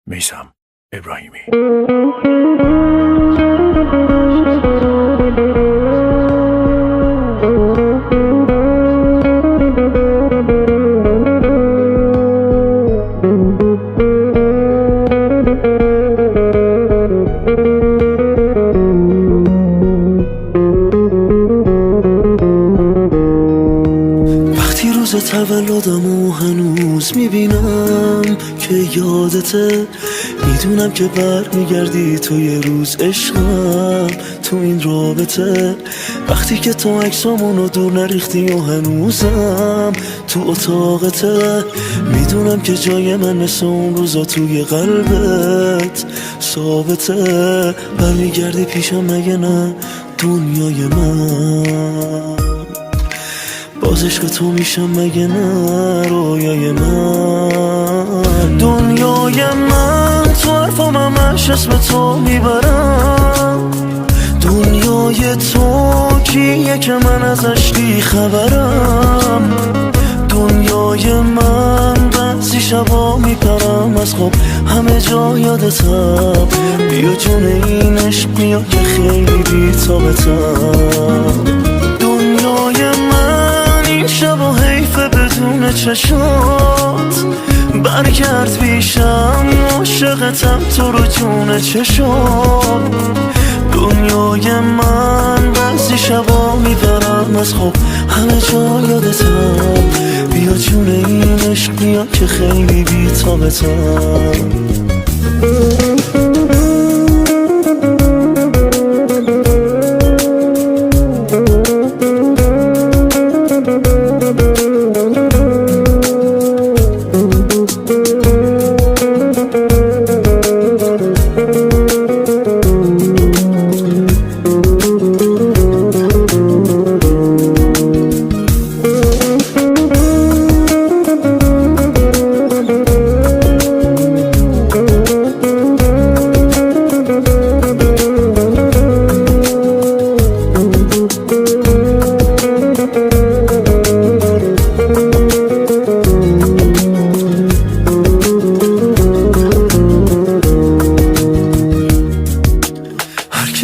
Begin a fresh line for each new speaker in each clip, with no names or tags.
میثم ابراهیمی.
روز تولدمو هنوز میبینم که یادته، میدونم که برمیگردی تو یه روز عشقم تو این رابطه. وقتی که تو عکسامونو دور نریختی و هنوزم تو اتاقته، میدونم که جای من مثل اون روزا توی قلبت ثابته. برمیگردی پیشم مگه نه دنیای من؟ باز عشق تو میشم مگه نه رویای من؟ دنیای من تو حرفام همش اسم تو میبرم. دنیای تو کیه که من ازش بی خبرم؟ دنیای من بعضی شبا میپرم از خواب همه جا یادتم. بیا جون این عشق بیا که خیلی بی تابتم. دنیای من این شبا حیفه بدون چشات، برگرد پیشم عاشقتم تو رو جون چشات. دنیای من بعضی شبا میبرم از خواب همه جا یادتم. بیا جون این عشق بیا که خیلی بی تابتم.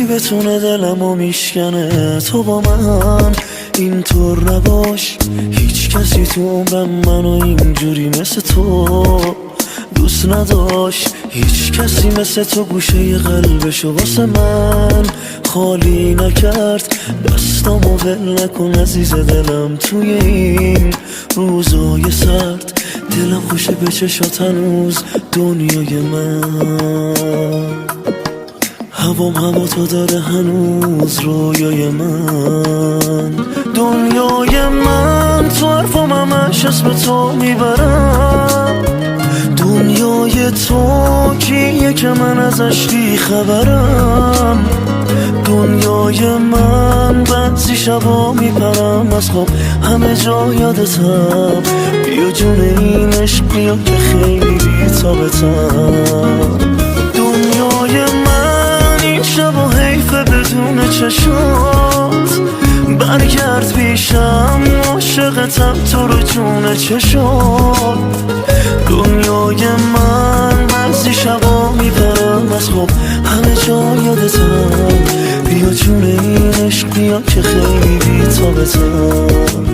بتونه دلمو میشکنه تو با من اینطور نباش. هیچ کسی تو عمرم منو اینجوری مثل تو دوست نداشت. هیچ کسی مثل تو گوشه قلبشو واسه من خالی نکرد. دستامو ول نکن عزیز دلم توی این روزای سرد. دلم خوشه به چشات هنوز دنیای من. هوام هوا تو داره هنوز رویای من. دنیای من تو حرفام همش اسم تو میبرم. دنیای تو کیه که من ازش بی خبرم؟ دنیای من بعضی شبا میپرم از خواب همه جا یادتم. بیا جون این عشق بیا که خیلی بی تابتم. دنیای من این شبا حیفه بدون چشات، برگرد پیشم عاشقتم تو رو جون چشات. دنیای من بعضی شبا میبرم از خواب همه جا یادتم. بیا جون این عشق بیا که خیلی بی تابتم.